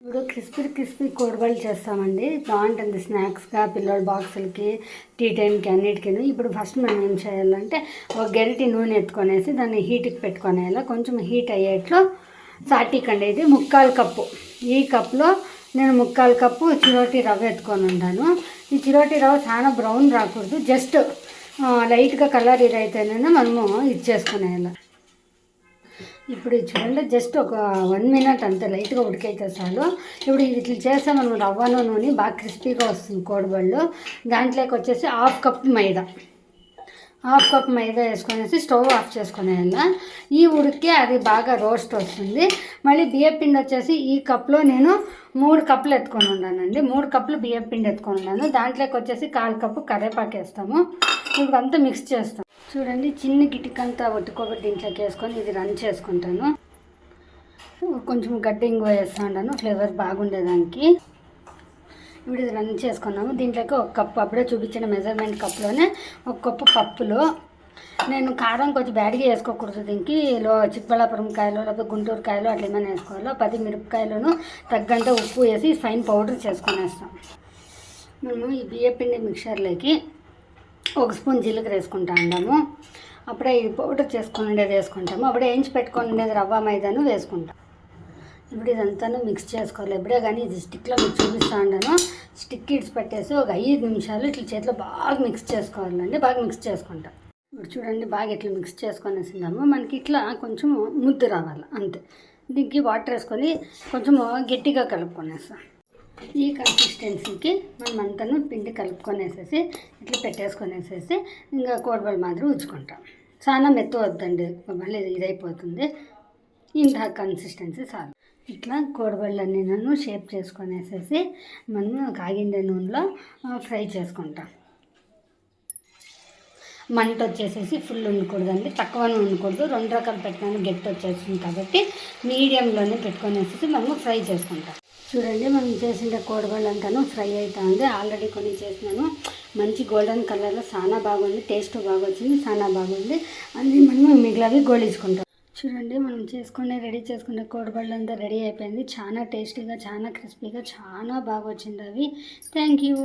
ఇప్పుడు క్రిస్పీ కోడిబళ్ళు చేస్తామండి. బాగుంటుంది స్నాక్స్గా, పిల్లల బాక్సులకి, టీ టైంకి అన్నిటికీ. ఇప్పుడు ఫస్ట్ మనం ఏం చేయాలంటే ఒక గరిటె నూనె ఎత్తుకొనేసి దాన్ని హీట్కి పెట్టుకునేయాలి. కొంచెం హీట్ అయ్యేట్లో సాటికండి ఇది 1/4 కప్పు. ఈ కప్లో నేను 1/4 కప్పు చిరోటి రవ్వ ఎత్తుకొని ఉంటాను. ఈ చిరోటి రవ్వ చాలా బ్రౌన్ రాకూడదు, జస్ట్ లైట్గా కలర్ ఇదైతేనే మనము ఇది చేసుకునేయాలి. ఇప్పుడు చూడండి, జస్ట్ ఒక 1 మినిట్ అంతే, లైట్గా ఉడికైతే చాలు. ఇప్పుడు ఇట్లా చేస్తే మనం రవ్వను నూనె బాగా క్రిస్పీగా వస్తుంది కోడిబళ్ళు. దాంట్లోకి వచ్చేసి 1/2 కప్పు మైదా, 1/2 కప్ మైదా వేసుకొనేసి స్టవ్ ఆఫ్ చేసుకునేయాల. ఈ ఉడికే అది బాగా రోస్ట్ వస్తుంది. మళ్ళీ బియ్యపిండి వచ్చేసి ఈ కప్లో నేను 3 కప్పులు ఎత్తుకొని ఉన్నానండి. 3 కప్పులు బియ్యపిండి ఎత్తుకొని ఉన్నాను. దాంట్లోకి వచ్చేసి 1/4 కప్పు కరివేపాకు వేస్తాము. ఇప్పుడు అంతా మిక్స్ చేస్తాం. చూడండి, చిన్న గిటికంతా ఒట్టుకోబెట్టి దీంట్లోకి వేసుకొని ఇది రన్ చేసుకుంటాను. కొంచెం గడ్డ ఇంగువ వేస్తూ ఉంటాను ఫ్లేవర్ బాగుండేదానికి. ఇప్పుడు ఇది రన్ చేసుకున్నాము. దీంట్లోకి 1 కప్పు, అప్పుడే చూపించిన మెజర్మెంట్ కప్లోనే 1 కప్పు పప్పులు. నేను కారం కొంచెం బ్యాడ్గా వేసుకోకూడదు, దీనికి చిక్కబళ్ళాపురం కాయలు లేకపోతే గుంటూరు కాయలు అట్లా ఏమైనా వేసుకోవాలో. 10 మిరపకాయలను తగ్గంత ఉప్పు వేసి ఫైన్ పౌడర్ చేసుకునేస్తాం. మేము ఈ బియ్యపిండి మిక్చర్లోకి 1 స్పూన్ జీలకర్ర వేసుకుంటా ఉన్నాము. అప్పుడే ఇది పౌడర్ చేసుకొని ఉండేది వేసుకుంటాము. అప్పుడే వేయించి పెట్టుకొని ఉండేది రవ్వ మైదాను వేసుకుంటాం. ఇప్పుడు ఇదంతా మిక్స్ చేసుకోవాలి. ఎప్పుడే కానీ ఇది స్టిక్లో మీకు చూపిస్తూ ఉన్నాను. స్టిక్ ఇడ్స్ పెట్టేసి ఒక 5 నిమిషాలు ఇట్లా చేతిలో బాగా మిక్స్ చేసుకోవాలండి. బాగా మిక్స్ చేసుకుంటాం. ఇప్పుడు చూడండి, బాగా ఇట్లా మిక్స్ చేసుకొనేసినాము. మనకి ఇట్లా కొంచెం ముద్దు రావాలి అంతే. దీనికి వాటర్ వేసుకొని కొంచెం గట్టిగా కలుపుకొనేస్తాం. ఈ కన్సిస్టెన్సీకి మనం అంతా పిండి కలుపుకొనేసేసి ఇట్లా పెట్టేసుకొనేసేసి ఇంకా కోడిబళ్ళు మాదిరి ఉంచుకుంటాం. చాలా మెత్త వద్దండి, మళ్ళీ ఇదైపోతుంది. ఇంత కన్సిస్టెన్సీ చాలు. ఇట్లా కోడిబళ్ళన్నీ నన్ను షేప్ చేసుకొనేసేసి మనము కాగిండే నూనెలో ఫ్రై చేసుకుంటాం. మంట వచ్చేసేసి ఫుల్ ఉండకూడదండి, తక్కువనే ఉండకూడదు. 2 రకాలు పెట్టినాను, గట్టి వచ్చేసింది కాబట్టి మీడియంలోనే పెట్టుకొనేసేసి మనము ఫ్రై చేసుకుంటాం. చూడండి, మనం చేసిన కోడిబళ్ళు అంతాను ఫ్రై అవుతుంది. ఆల్రెడీ కొన్ని చేసినాను. మంచి గోల్డెన్ కలర్లో చాలా బాగుంది, టేస్ట్ బాగా వచ్చింది, చాలా బాగుంది. అన్నీ మనం మిగిలినవి గోళించుకుంటాం. చూడండి, మనం రెడీ చేసుకునే కోడిబళ్ళు అంతా రెడీ అయిపోయింది. చాలా టేస్టీగా, చాలా క్రిస్పీగా, చాలా బాగా వచ్చింది అవి. Thank you.